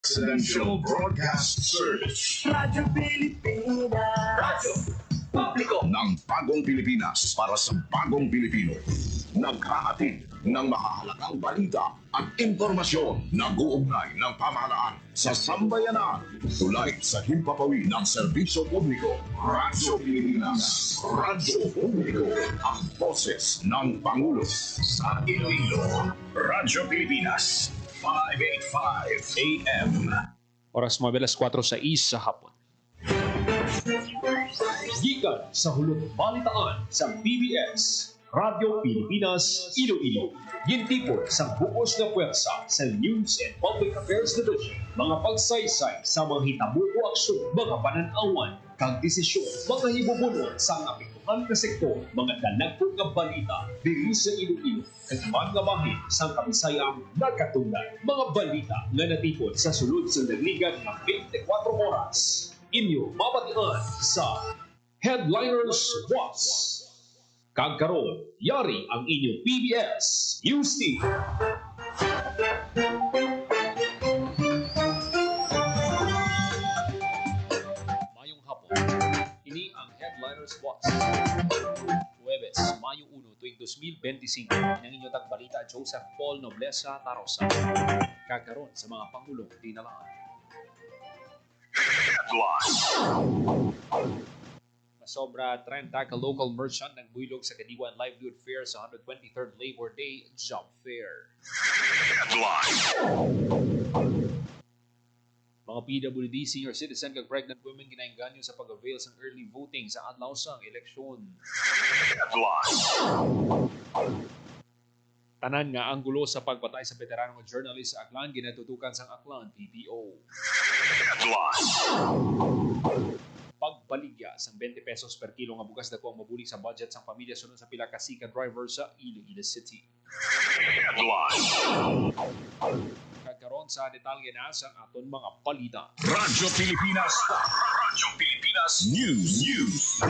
Presidential Broadcast Service. Radyo Pilipinas. Radyo Publiko ng Bagong Pilipinas para sa Bagong Pilipino. Naghahatid ng mahahalagang balita at impormasyon na guugnay ng pamahalaan sa sambayanan. Tulad sa himpapawid ng serbisyo publiko. Radyo Pilipinas. Radyo Publiko. Ang boses ng Pangulo sa Iloilo. Radyo Pilipinas. 585 AM. Oras mo alas 4:06 sa hapon. Gikan sa hulog balitaan sa PBS, Radyo Pilipinas, Iloilo. Gintipon sa buos na pwersa sa News and Public Affairs Division. Mga pagsaysay sa mga hitabo o aksyon, mga pananawan, kag desisyon, mga hibubunon sa apektuhan na sektor, mga dalagpong nga balita, diri sa Iloilo, kag mga bahin sa Kabisayang nagkatunggan. Mga balita nga natipon sa sulod sa nagligan ng 24 oras. Inyo mabatian sa Headliners Watch. Kagkaroon, yari ang inyong PBS News Team. Mayong hapon, ini ang Headliners Watch. Huwebes, Mayo 1, tuwing 2025, ng inyong tagbalita Joseph Paul Nobleza Tarosa. Kagkaroon sa mga Pangulong dinalaan. Masobra 30 ka local merchant ng buylog sa Kadiwa Livelihood Fair sa 123rd Labor Day Job Fair. Mga PWD, senior citizen kag pregnant women ginainganyo sa pag-avail sa early voting sa adlaw sang eleksyon. Tanan nga ang gulo sa pagpatay sa veteranong journalist sa Aklan ginatutukan sang Aklan PPO. Pagbaligya sang 20 pesos per kilo nga bugas dako ang mabuli sa budget sang pamilya sunod sa pila ka sika driver sa Iloilo City. Kagkaroon sa detalye na sa aton mga balita. Radyo Pilipinas. Radyo Pilipinas News.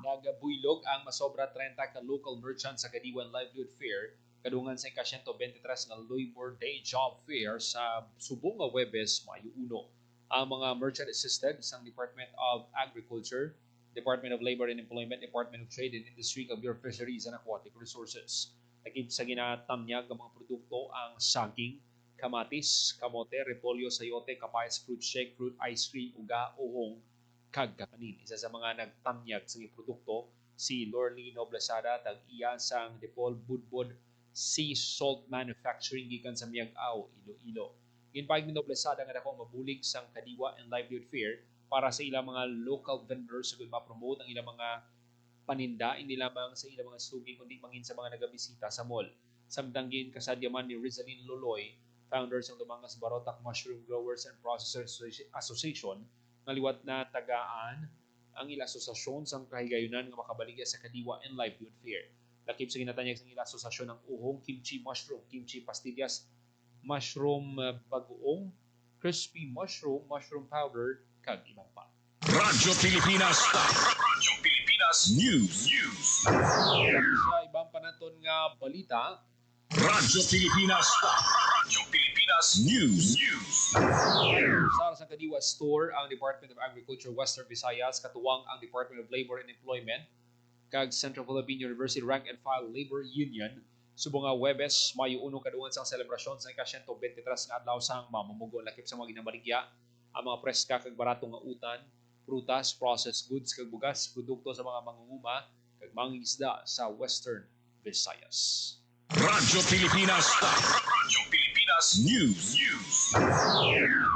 Nagabuylog ang masobra 30 ka local merchant sa Kadiwan Livelihood Fair kadungan sa ika-123 nga Labor Day Job Fair sa subong nga Huwebes, Mayo 1. Ang mga merchant assisted sa Department of Agriculture, Department of Labor and Employment, Department of Trade and Industry, Bureau of Fisheries and Aquatic Resources. Nakita sa ginatamnyag ng mga produkto ang saging, kamatis, kamote, repolyo, sayote, kapayas, fruit shake, fruit ice cream, uga, uhong, kag kakanin. Isa sa mga nagtamnyag sa produkto si Lorly Noblezada, tag-iya sang Depol Budbud Sea Salt Manufacturing gikan sa Miag-Aw, Iloilo. Ginpahig ni Noblezada nga dakong mabulig sang Kadiwa and Livelihood Fair para sa ilang mga local vendors sa ma-promote ang ilang mga paninda, hindi lamang sa ilang mga sugi kundi mangin sa mga nagabisita sa mall. Samtanggin kasadyaman ni Rizalyn Loloy, founders ng Dumangas Barotac Mushroom Growers and Processors Association, nga liwat na tagaan ang ilang asosasyon sa kahigayunan nga makabaligya sa Kadiwa and Livelihood Fair. Lakip sa ginatanyag sa ilang asosasyon ng uhong, kimchi mushroom, kimchi pastillas, mushroom bagoong, crispy mushroom, mushroom powder, kag ibang pa. Radyo Pilipinas. Radyo Pilipinas News. Sa ibang panaton nga balita, Radyo Pilipinas. Radyo Pilipinas News. sa Kadiwa Store ang Department of Agriculture Western Visayas, katuwang ang Department of Labor and Employment, kag Central Philippine University Rank and File Labor Union, subong nga Huwebes, Mayo 1 kadungan sang selebrasyon sa ika-123 nga adlaw sang mamumugon lakip sa mga ginabaligya ang mga preska kag baratong nga utan, prutas, processed goods kag bugas, produkto sa mga mangunguma kag mangingisda sa Western Visayas. Radyo Pilipinas. Radyo Pilipinas News.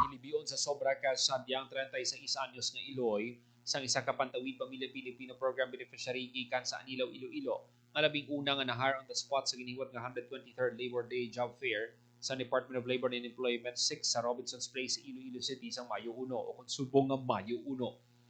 Ilibiyon sa sobra ka sadyang 36 anyos nga Iloy sang isa ka Pantawid Pamilya Pilipino Program Beneficiary gikan sa Anilaw, Iloilo. Ang labing una nga na-hire on the spot sa giniwat nga 123rd Labor Day Job Fair sa Department of Labor and Employment 6 sa Robinson's Place, Iloilo City sa Mayo 1 o kung subong nga Mayo 1.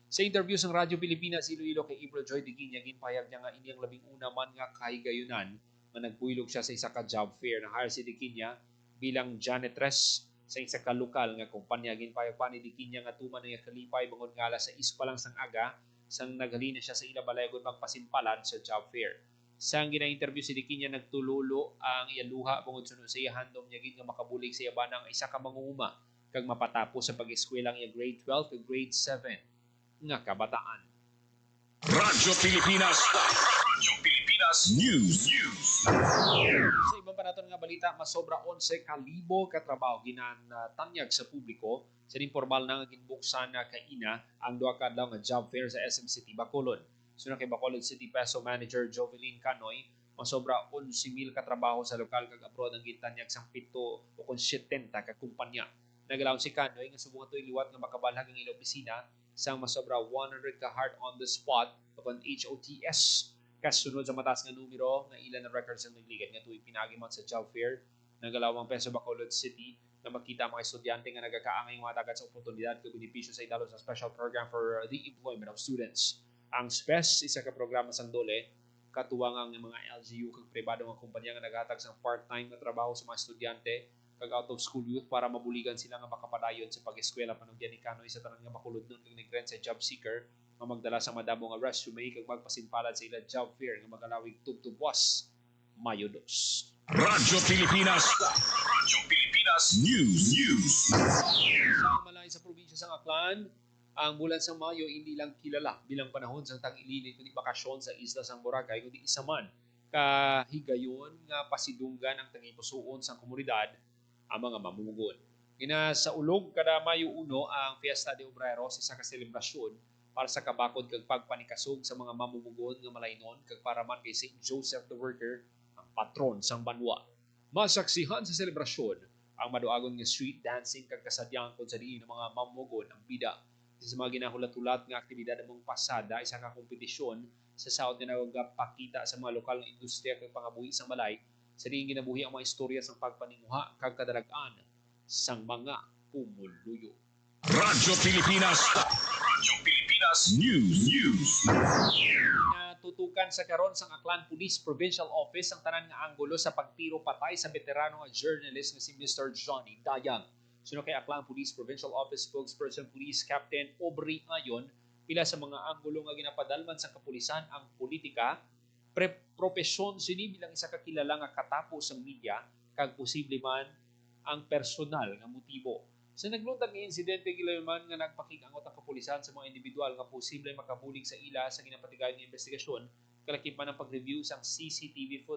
Sa interview sa Radyo Pilipinas Iloilo kay April Joy Diginya, ginpahayag niya nga ini ang labing una man nga kahigayunan nga nagbuylog siya sa isa ka job fair. Na-hire si Diginya bilang janitress sa isa ka lokal nga kumpanya. Ginpahayag pa ni Diginya nga tuman nga kalipay bangod nga alas 6 pa lang sang aga sang naghalina siya sa ila balayagon magpasimpalan sa job fair. Sang gina-interview si Dikinya, nagtululo ang iyaluha bungod sunod sa iya handom niya gid nga makabulig sa yabanang isa ka mangunguma kag mapatapos sa pag-eskwela nga grade 12 kag grade 7 nga kabataan. Radyo Pilipinas. Radyo Pilipinas News. Sa ibang panaton nga balita, masobra 11,000 katrabaho ginatanyag sa publiko sa informal na nga ginbuksan na kaina ang duha ka adlaw nga job fair sa SM City Bacolod. Suna kay Bacolod City Peso Manager Jovelyn Canoy, masobra 11,000 katrabaho sa lokal kag abroad ang gintanyag sang 7 o 70 ka kumpanya. Nagalawon si Canoy nga subong ato'y liwat nga makabalhag ang ilang opisina sang masobra 100 ka hard on the spot upon HOTS. Kasunod sa mataas nga numero nga ilan na records ang nagligan nga tuwing pinagiman sa job fair ng Galawang Peso Bacolod City na makita ang mga estudyante nga nagakaangay matagad sa oportunidad kag benepisyo sa idalo sa special program for the employment of students. Ang SPES, isa ka programa sang dole, katuwang ang mga LGU kag pribado nga kumpanya nga naghatag sang part-time nga trabaho sa mga estudyante kag out of school youth para mabuligan sila nga makapadayon sa pag-eskwela panugyan ni Canoy sa tanan nga Bacolod nun kag nag-grant sa job seeker nga magdala sa madamo nga resume kag magpasimpalad sa ilang job fair nga magalawig tubtubwas Mayo 2. Radyo Pilipinas. Radyo Pilipinas News. Sa malay sa probinsya sang Aklan, ang bulan sa Mayo hindi lang kilala bilang panahon sa tag-init kundi bakasyon sa isla sang Boracay kundi isa man kahigayon nga pasidunggan ang tangipusoon sang komunidad ang mga mamumugon. Gina sa ulog kada Mayo 1 ang Fiesta de Obreros, isa ka selebrasyon para sa kabakod kag pagpanikasog sa mga mamumugon nga malaynon kag para man kay St. Joseph the Worker, ang patron sang banwa. Masaksihan sa selebrasyon ang maduagon nga street dancing kag kasadyang kung sa diin ng mga mamumugon ang bida. Sa mga ginahulat-hulat nga aktibidad ng pasada, isa ka kompetisyon sa South na nagpakita sa mga lokal nga industriya kag pangabuhi sa malay sa diin ginabuhi ang mga istorya sang pagpaninguha kag kadalagan sang mga pumuluyo. Radyo Pilipinas. Radyo Pilipinas News. Natutukan sa karon sang Aklan Police Provincial Office ang tanan nga anggulo sa pagtiro patay sa veterano nga journalist nga si Mr. Johnny Dayang. Sino kay Aklan Police Provincial Office spokesperson Police Captain Aubrey Ayon, pila sa mga anggulo nga ginapadalman sa kapulisan ang politika, profesyon sini bilang isa ka kilala nga katapo sa media kag posible man ang personal nga motibo. Sa nagluntag nga insidente gilaman nga nagpakigangot ang kapulisan sa mga individual nga posible makabulig sa ila sa ginapatigayon nga investigasyon, kalakip man ang pag-review sang CCTV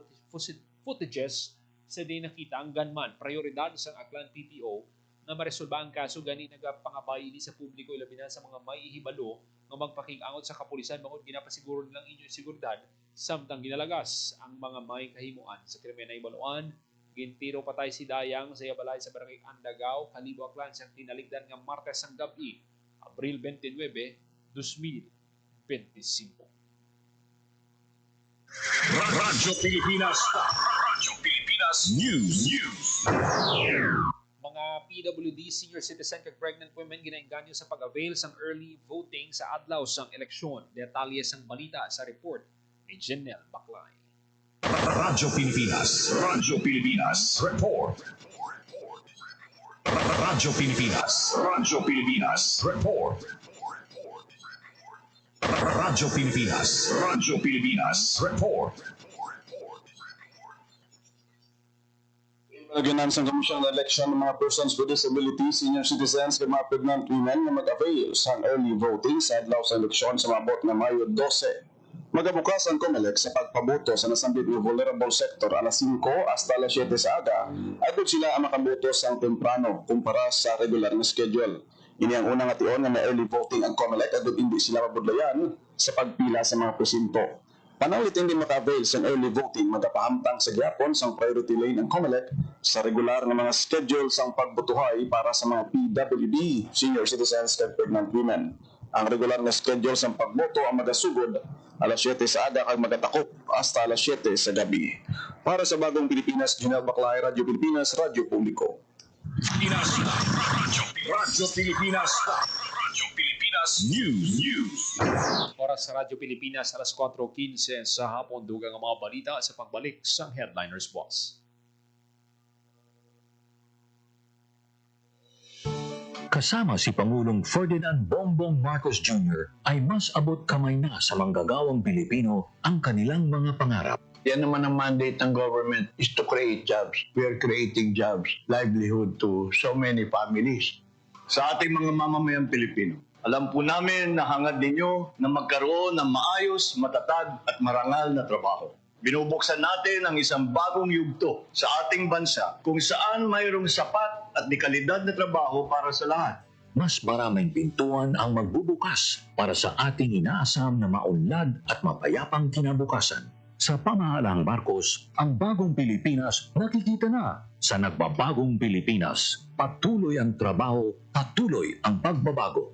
footages sa di nakita ang gunman. Prioridad sa Aklan PPO na maresolba ang kaso gani nagapangabay ini sa publiko ilabi na sa mga may ihibalo nga magpakigangot sa kapulisan bangod ginapasiguro nilang inyong seguridad samtang ginalagas ang mga may kahimuan sa krimen na ibaluan. Gintiro patay si Dayang sa balay sa Barangay Andagaw, Kalibo, Aklan siyang tinaligdan ng Martes ang gabi, Abril 29, 2025. Radyo Pilipinas. Radyo Pilipinas News. Mga PWD, senior citizen kag pregnant women ginainganyo sa pag-avail sang early voting sa adlaw sang eleksyon. Detalye sang balita sa report ni Janelle Baclay. Radyo Pilipinas. Radyo Pilipinas. Report. Radyo Pilipinas. Radyo Pilipinas. Report. Radyo Pilipinas. Radyo Pilipinas. Report. Lagyanan sa komisyon ng eleksyon ng mga persons with disabilities, senior citizens, at mga pregnant women na mag-avail sa early voting sa adlaw sa eleksyon sa mabot na Mayo 12. Magabukas ang COMELEC sa pagpaboto sa nasambit ng vulnerable sector alas 5 hasta alas 7 sa aga, ay doon sila ang makaboto sang temprano kumpara sa regular na schedule. Ini ang unang ation nga na early voting ang COMELEC at doon hindi sila mabudlayan sa pagpila sa mga presinto. Panawlit hindi maka-avail sa early voting, magapahamtang sa gyapon sang priority lane ang COMELEC sa regular na mga schedule sang pagbutuhay para sa mga PWD, senior citizens and pregnant women. Ang regular na schedule sang pagboto ang magasugod alas 7 sa aga kag magatakop hasta alas 7 sa gabi. Para sa Bagong Pilipinas, Janelle Baclay, Radyo Pilipinas, Radyo Publiko. Radyo Pilipinas. Radyo Pilipinas News. Oras sa Radyo Pilipinas, alas 4:15 sa hapon, dugang ang mga balita sa pagbalik sa Headliners Boss. Kasama si Pangulong Ferdinand Bongbong Marcos Jr. ay mas abot kamay na sa manggagawang Pilipino ang kanilang mga pangarap. Yan naman ang mandate ng government is to create jobs. We are creating jobs, livelihood to so many families. sa ating mga mamamayang Pilipino. Alam po namin na hangad ninyo na magkaroon ng maayos, matatag at marangal na trabaho. Binubuksan natin ang isang bagong yugto sa ating bansa kung saan mayroong sapat at dekalidad na trabaho para sa lahat. Mas maraming pintuan ang magbubukas para sa ating inaasam na maunlad at mapayapang kinabukasan. Sa pamahalaang Marcos, ang bagong Pilipinas nakikita na. Sa nagbabagong Pilipinas, patuloy ang trabaho, patuloy ang pagbabago.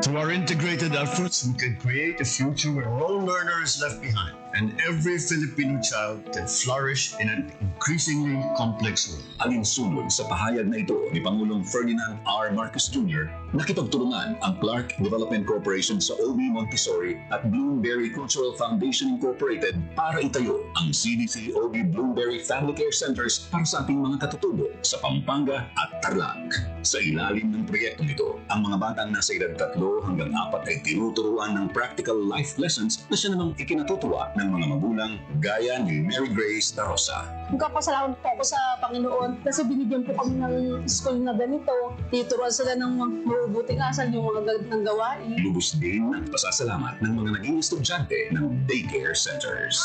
Through our integrated efforts, we can create a future where no learner is left behind and every Filipino child can flourish in an increasingly complex world. Alinsunod sa pahayag na ito ni Pangulong Ferdinand R. Marcos Jr., nakipagtulungan ang Clark Development Corporation sa OB Montessori at Bloomberry Cultural Foundation Incorporated para itayo ang CDC OB Bloomberry Family Care Centers para sa ating mga katutubo sa Pampanga at Tarlac. Sa ilalim ng proyektong ito, ang mga batang nasa edad 3 hanggang 4 ay tinuturuan ng practical life lessons na siya namang ikinatutuwa ng mga magulang gaya ni Mary Grace Tarosa. Nagpapasalamat po ako sa Panginoon kasi binigyan po kami ng school na ganito. Tituruan sila ng mabubuting asal yung mga ng gawain. Lubos din ang pasasalamat ng mga naging estudyante ng daycare centers.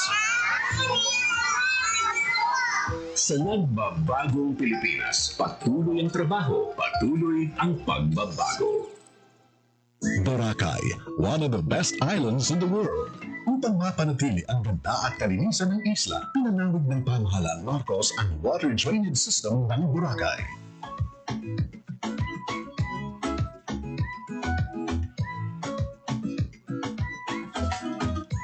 Sa nagbabagong Pilipinas, patuloy ang trabaho, patuloy ang pagbabago. Boracay, one of the best islands in the world. Upang mapanatili ang ganda at kalinisan ng isla, pinanawag ng pamahalaan Marcos ang water drainage system ng Boracay.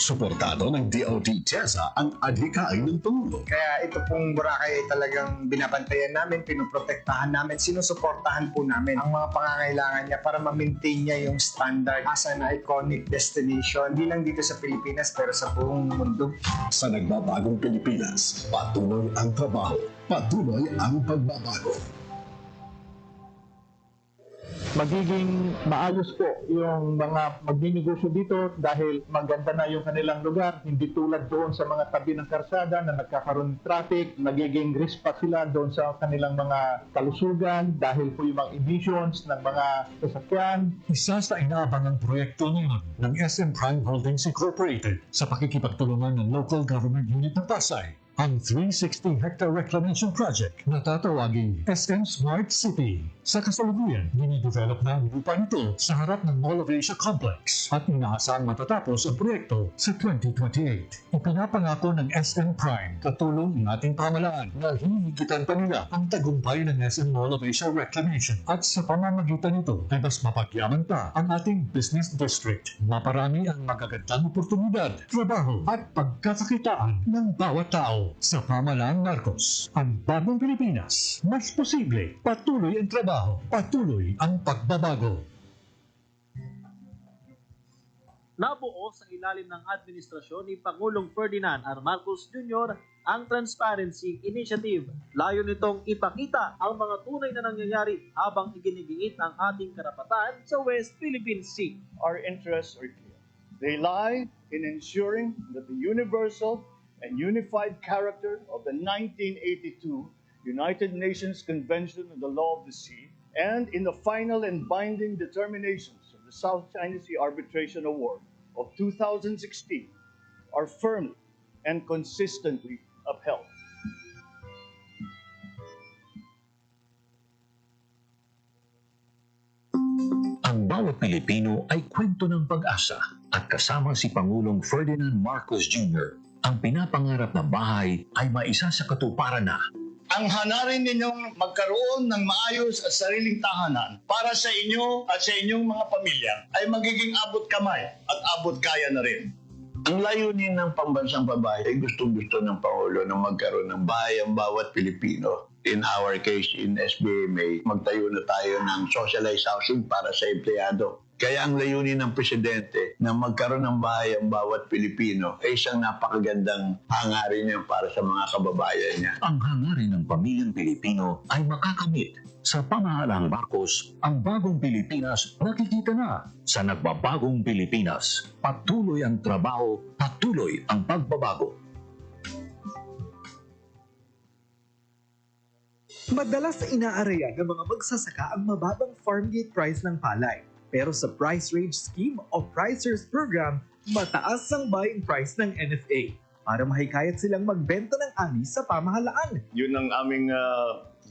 Suportado ng DOT TESA ang adhikain ng Pangulo. Kaya ito pong Boracay ay talagang binabantayan namin, pinoprotektahan namin, sinusuportahan po namin ang mga pangangailangan niya para ma-maintain niya yung standard as an iconic destination, hindi lang dito sa Pilipinas pero sa buong mundo. Sa nagbabagong Pilipinas, patuloy ang trabaho, patuloy ang pagbabago. Magiging maayos po yung mga magninegosyo dito dahil maganda na yung kanilang lugar, hindi tulad doon sa mga tabi ng karsada na nagkakaroon ng traffic, nagiging risk pa sila doon sa kanilang mga kalusugan dahil po yung mga emissions ng mga sasakyan. Isa sa inaabangang proyekto ngayon ng SM Prime Holdings Incorporated sa pakikipagtulungan ng Local Government Unit ng Pasay, ang 360-hectare reclamation project na tatawaging SM Smart City. Sa kasalukuyan, dinidevelop na ang lupa nito sa harap ng Mall of Asia Complex at inaasang matatapos ang proyekto sa 2028. Ipinapangako ng SM Prime katulong ng ating pamahalaan na hinihigitan pa nila ang tagumpay ng SM Mall of Asia Reclamation at sa pamamagitan nito ay mas mapagyaman pa ang ating business district. Maparami ang magagandang oportunidad, trabaho at pagkakakitaan ng bawat tao. Sa pamahalaang Marcos, ang bagong Pilipinas, mas posible, patuloy ang trabaho, patuloy ang pagbabago. Nabuo sa ilalim ng administrasyon ni Pangulong Ferdinand R. Marcos Jr. ang Transparency Initiative. Layo nitong ipakita ang mga tunay na nangyayari habang iginigiit ang ating karapatan sa West Philippine Sea. Our interests are clear. They lie in ensuring that the universal and unified character of the 1982 United Nations Convention on the Law of the Sea and in the final and binding determinations of the South China Sea Arbitration Award of 2016 are firmly and consistently upheld. Ang bawat Pilipino ay kwento ng pag-asa at kasama si Pangulong Ferdinand Marcos Jr., ang pinapangarap na bahay ay maisa sa katuparan na. Ang hanarin ninyong magkaroon ng maayos at sariling tahanan para sa inyo at sa inyong mga pamilya ay magiging abot kamay at abot kaya na rin. Ang layunin ng pambansang babae ay gustong-gusto ng Pangulo na magkaroon ng bahay ang bawat Pilipino. In our case, in SBMA, magtayo na tayo ng socialized housing para sa empleyado. Kaya ang layunin ng Presidente na magkaroon ng bahay ang bawat Pilipino ay isang napakagandang hangarin niya para sa mga kababayan niya. Ang hangarin ng pamilyang Pilipino ay makakamit. Sa pamahalaang Marcos, ang bagong Pilipinas nakikita na. Sa nagbabagong Pilipinas, patuloy ang trabaho, patuloy ang pagbabago. Madalas inaareya ng mga magsasaka ang mababang farm gate price ng palay. Pero sa Price Range Scheme o Pricers Program, mataas ang buying price ng NFA para mahikayat silang magbenta ng ani sa pamahalaan. Yun ang aming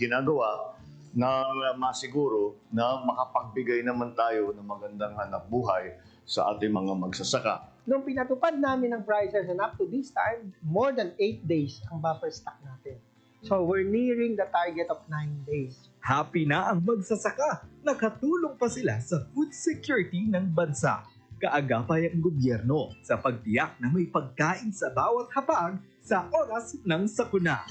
ginagawa na masiguro na makapagbigay naman tayo ng magandang hanap buhay sa ating mga magsasaka. Nung pinatupad namin ng Pricers and up to this time, more than 8 days ang buffer stock natin. So we're nearing the target of 9 days. Happy na ang magsasaka. Nakatulong pa sila sa food security ng bansa. Kaagapay ang gobyerno sa pagtiyak na may pagkain sa bawat hapag sa oras ng sakuna.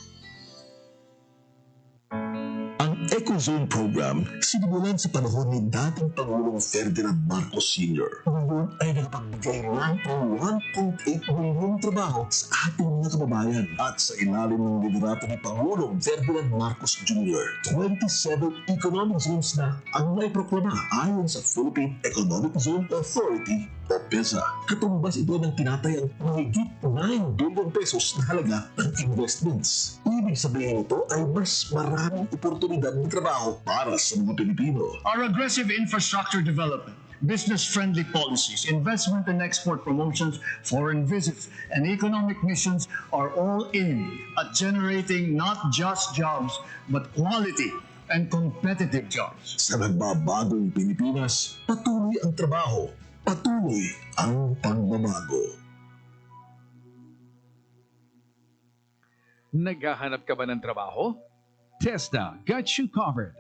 Ang EcoZone Program sinimulan sa panahon ni dating Pangulong Ferdinand Marcos Sr. Ngayon ay nakapagbigay ng 1.8 milyong trabaho sa ating mga kababayan at sa ilalim ng liderato ni Pangulong Ferdinand Marcos Jr. 27 economic zones na ang naiproklama ayon sa Philippine Economic Zone Authority o PEZA. Katumbas ito ng tinatayang mahigit 9 billion pesos na halaga ng investments. Ibig sabihin ito ay mas maraming oportunidad ng trabaho para sa mga Pilipino. Our aggressive infrastructure development, business-friendly policies, investment and export promotions, foreign visits, and economic missions are all aimed at generating not just jobs, but quality and competitive jobs. Sa nagbabagong Pilipinas, patuloy ang trabaho, patuloy ang pagbabago. Naghahanap ka ba ng trabaho? TESDA got you covered.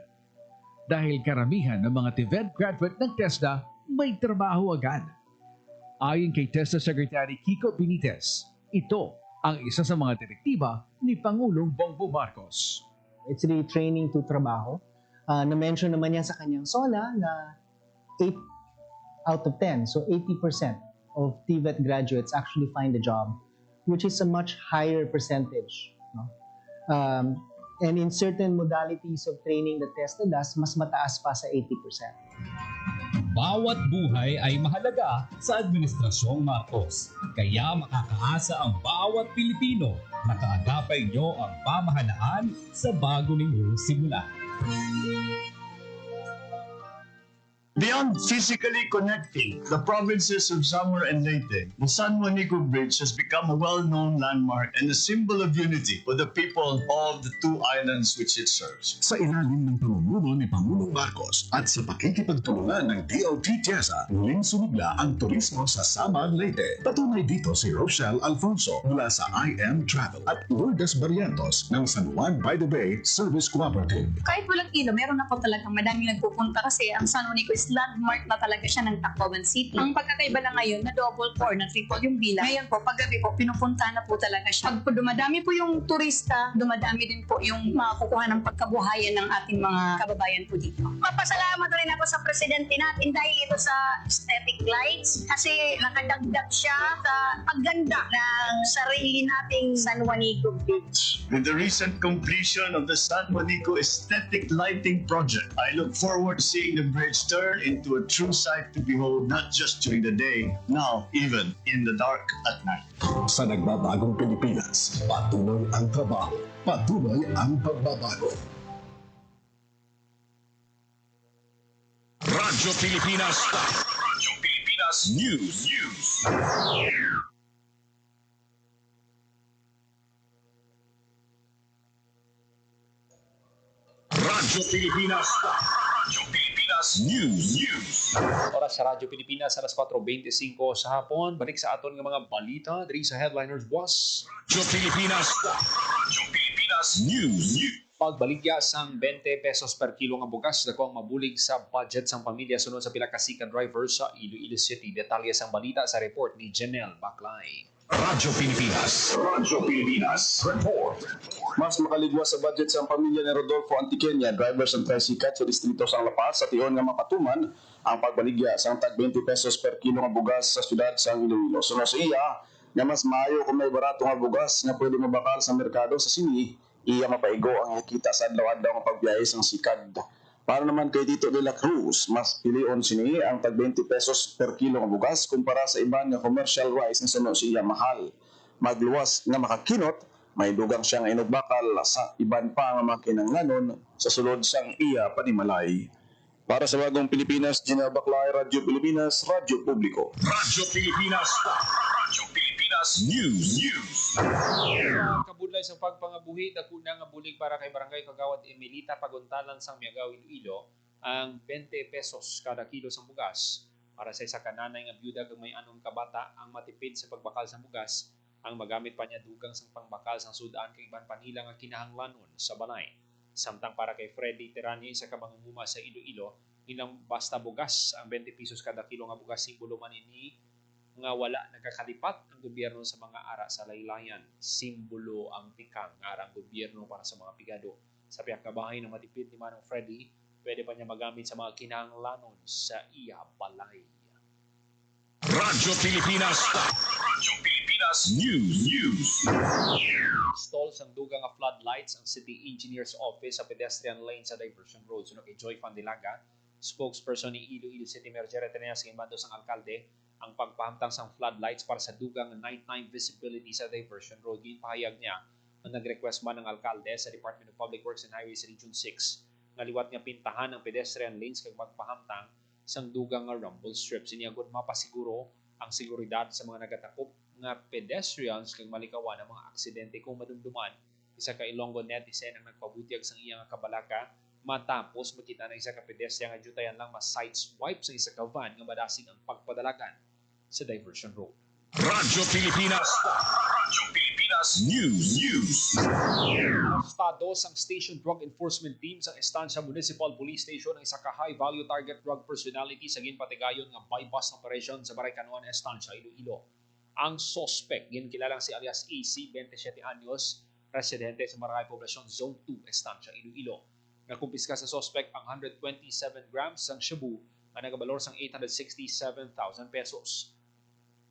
Dahil karamihan ng mga TVET graduate ng TESDA may trabaho agad. Ayon kay TESDA Secretary Kiko Benitez, ito ang isa sa mga direktiba ni Pangulong Bongbong Marcos. It's really training to trabaho. Na-mention naman niya sa kanyang SOLA na 8 out of 10, so 80% of TVET graduates actually find a job, which is a much higher percentage. No? And in certain modalities of training that TESDA does, mas mataas pa sa 80%. Bawat buhay ay mahalaga sa Administrasyong Marcos. Kaya makakaasa ang bawat Pilipino na kaagapay niyo ang pamahalaan sa bago ninyong simula. Beyond physically connecting the provinces of Samar and Leyte, the San Juanico Bridge has become a well-known landmark and a symbol of unity for the people of the two islands which it serves. Sa ilalim ng pamumuno ni Pangulong Marcos at sa pakikipagtulungan ng DOT TIEZA, muling sumigla ang turismo sa Samar, Leyte. Patunay dito si Rochelle Alfonso mula sa IM Travel at Lourdes Barrientos ng San Juan by the Bay Service Cooperative. Kahit walang ilo, meron ako talagang madaming nagpupunta kasi ang San Juanico is landmark na talaga siya ng Tacloban City. Ang pagkakaiba lang ngayon na double or na triple yung bilang. Ngayon po, paggabi po, pinupunta na po talaga siya. Pag dumadami po yung turista, dumadami din po yung makukuha ng pagkabuhayan ng ating mga kababayan po dito. Papasalamat rin ako sa presidente natin dahil ito sa aesthetic lights kasi nakadagdag siya sa pagganda ng sarili nating San Juanico Beach. With the recent completion of the San Juanico Aesthetic Lighting Project, I look forward to seeing the bridge turn into a true sight to behold not just during the day, now even in the dark at night. Sa nagbabagong Pilipinas, patuloy ang trabaho, patuloy ang pagbabago. Radyo Pilipinas. Radyo Pilipinas News. Radyo Pilipinas. Radyo Pilipinas News. Oras sa Radyo Pilipinas, alas 4:25 sa hapon. Balik sa aton ng mga balita diri sa Headliners Boss. Radyo Pilipinas. Radyo Pilipinas News. Pagbaligya sang 20 pesos per kilo nga bugas dako ang mabulig sa budget sang pamilya sunod sa pila ka sikat driver sa Iloilo City. Detalye sang balita sa report ni Janelle Baclay. Radyo Pilipinas. Radyo Pilipinas Report. Mas makaligwas sa budget sa pamilya ni Rodolfo Antiqueña, driver sa tricycle sa distrito sang La Paz, sa tiyon nga mapatuman ang pagbaligya sa tag 20 pesos per kilo nga bugas sa syudad sang Iloilo. Sunod sa iya, nga mas maayo kung may barato nga bugas nga pwede mabakal sa merkado sa sini, iya mapaigo ang nakita sa adlaw-adlaw nga pagbiyahe sang sikad. Para naman kay Tito de la Cruz, mas pilion sini ang tag 20 pesos per kilo nga bugas kumpara sa iban nga commercial rice nga sunod siya mahal. Magluwas nga makakinot May dugang siyang inugbakal sa iban pa nga makinanglanon sa sulod sang iya panimalay. Para sa Bagong Pilipinas, Gina Baclay, Radyo Pilipinas, Radyo Publiko. Radyo Pilipinas. Radyo Pilipinas News. Kabudlay sa pagpangabuhi, dakuna nga bulig para kay Barangay Kagawad Emilita Paguntalan sang Miagaw, Iloilo ang 20 pesos kada kilo sang bugas. Para sa isa kananay nga byuda kag may anong kabata ang matipid sa pagbakal sa bugas, ang magamit pa niya dugang sang pangbakal sang sudan kay iban panila nga kinahanglanon sa balay. Samtang para kay Freddy Terani sa kamangunguma sa Iloilo, ilang basta bugas ang 20 pesos kada kilo nga bugas, simbolo man ini nga wala nagkakalipat ang gobyerno sa mga ara sa laylayan. Simbolo ang tikang nga arang gobyerno para sa mga pigado. Sa piyak kabahay ng matipid ni Manong Freddy, pwede pa niya magamit sa mga kinahanglanon sa iya balay. Radyo Pilipinas. Radyo Pilipinas News. Installs ang dugang nga floodlights ang City Engineer's Office sa pedestrian lane sa diversion road. Suno kay Joy Fandilaga, spokesperson ni Iloilo City Mayor Jerry Teneas kay Mandos ang alkalde, ang pagpahamtang sang floodlights para sa dugang nighttime visibility sa diversion road. Ginpahayag niya ang nag-request man ng alkalde sa Department of Public Works and Highways Region 6 nga liwat nga pintahan ang pedestrian lanes kag magpahamtang sang dugang nga rumble strips. Iniyagod mapasiguro ang seguridad sa mga nagatakop nga pedestrians kag malikawan ang mga aksidente kung madumduman. Isa ka Ilonggo netizen ang nagpabutiag sang iya nga kabalaka matapos makita ng isa ka pedestrian nga jutayan lang ma-sideswipe sa isa ka van nga madasig ang pagpadalagan sa diversion road. Radyo Pilipinas. Radyo Pilipinas News. Arestados ang Station Drug Enforcement Team sa Estancia Municipal Police Station ang isa ka high-value target drug personality sa ginpatigayon nga buy-bust operation sa Barangay Estancia, Iloilo. Ang suspect, ginkilalang si alias AC, 27 anyos, residente sa Maracay Poblacion Zone 2, Estancia, Iloilo. Nakumpiska sa suspect ang 127 grams ng shabu na nagabalor sang 867,000 pesos.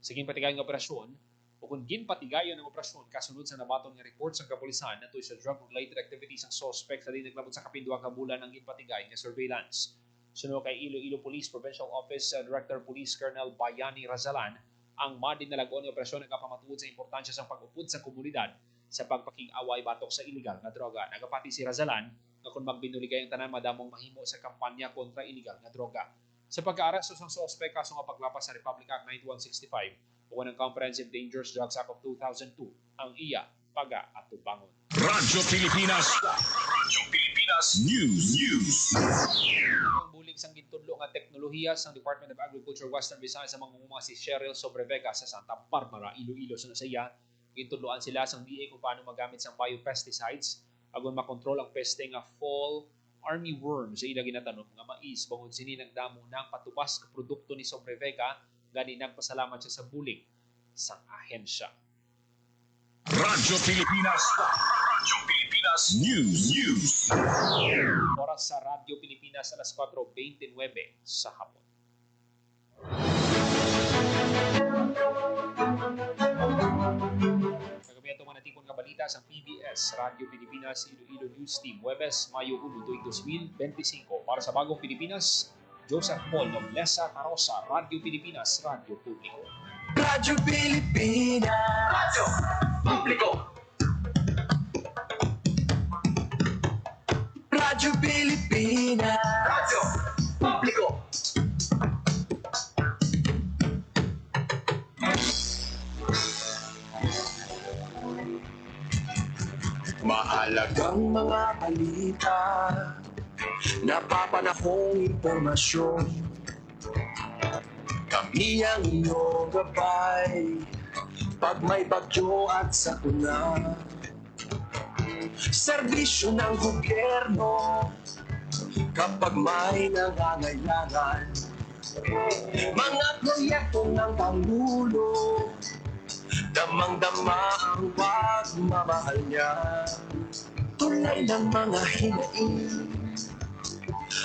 Sa ginpatigayon ng operasyon, o kung ginpatigayon ng operasyon, kasunod sa nabaton nga reports ng kapulisan na sa drug-related activities ng suspect sa di naglabot sa kapinduang kabulan ng ginpatigayon nga surveillance. Sunod kay Iloilo Police Provincial Office Director Police Colonel Bayani Razalan, ang madinalagon ng operasyon ang kapamatuod sa importansya sa pag-upod sa komunidad sa pagpaking-away batok sa iligal na droga. Nagapati si Razalan na kung magbinuligay ang tanan madamong mahimo sa kampanya kontra iligal na droga. Sa pagka-aresto ng suspect kaso nga paglapas sa Republic Act 9165 o ng Comprehensive Dangerous Drugs Act of 2002 ang iya paga-atubangon. Radyo Pilipinas. Radyo Pilipinas News. Ang bulig sang gintudlo nga teknolohiya sa Department of Agriculture Western Visayas sa mangunguma si Cheryl Sobrevega sa Santa Barbara, Iloilo. Sa iya, gintudloan sila sang DA kung paano magamit sang biopesticides agon makontrol ang peste nga fall army worm sa ila ginatanong nga mais. Bangod sini nagdamo ng patubas ka produkto ni Sobrevega, gani nagpasalamat siya sa bulig sang ahensya. Radyo Pilipinas. Radyo Pilipinas News. Oras sa Radyo Pilipinas alas 4:29 sa hapon. Kagabi itong manatipon nga balita sa PBS Radyo Pilipinas Iloilo News Team, Huwebes, Mayo 1, 2025. Para sa Bagong Pilipinas, Joseph Paul Noblesa Carosa, Radyo Pilipinas, Radyo Publiko. Radyo Pilipinas. Radyo Publiko. Radyo Pilipinas. Radyo Publiko. Mahalagang mga balita, napapanahong impormasyon. Kami ang iyong gabay pag may bagyo at sakuna. Serbisyo ng gobyerno kapag may nangangailangan. Mga proyekto ng Pangulo, damang-dama ang pagmamahal niya. Tulay ng mga hinaing,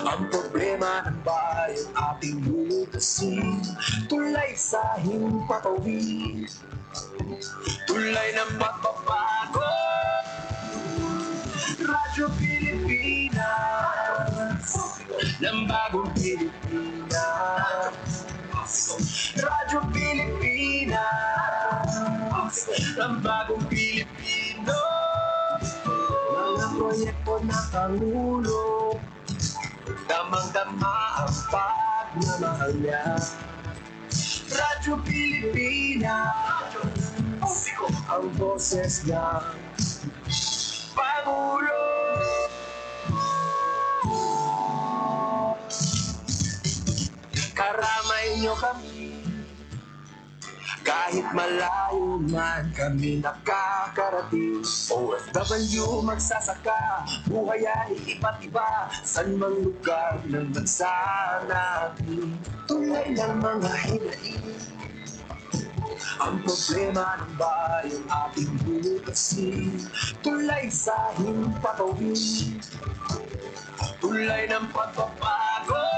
ang problema ng bayan ating lulutasin. Tulay sa himpapawid, tulay ng pagbabago. Radyo Pilipinas, ng bagong Pilipinas. Radyo Pilipinas, ng bagong Pilipino. Pangulo, damang-dama ang pagmamahal niya. Radyo Pilipinas, ang boses niya. Pangulo, karamay niyo kami. Kahit malayo man kami nakakarating. OFW magsasaka, buhay ay iba't iba. San mang lugar ng bansa natin, tulay ng mga hinaing. Ang problema ng bayan ating butasin, tulay sa himpapawin, tulay ng pagbabago.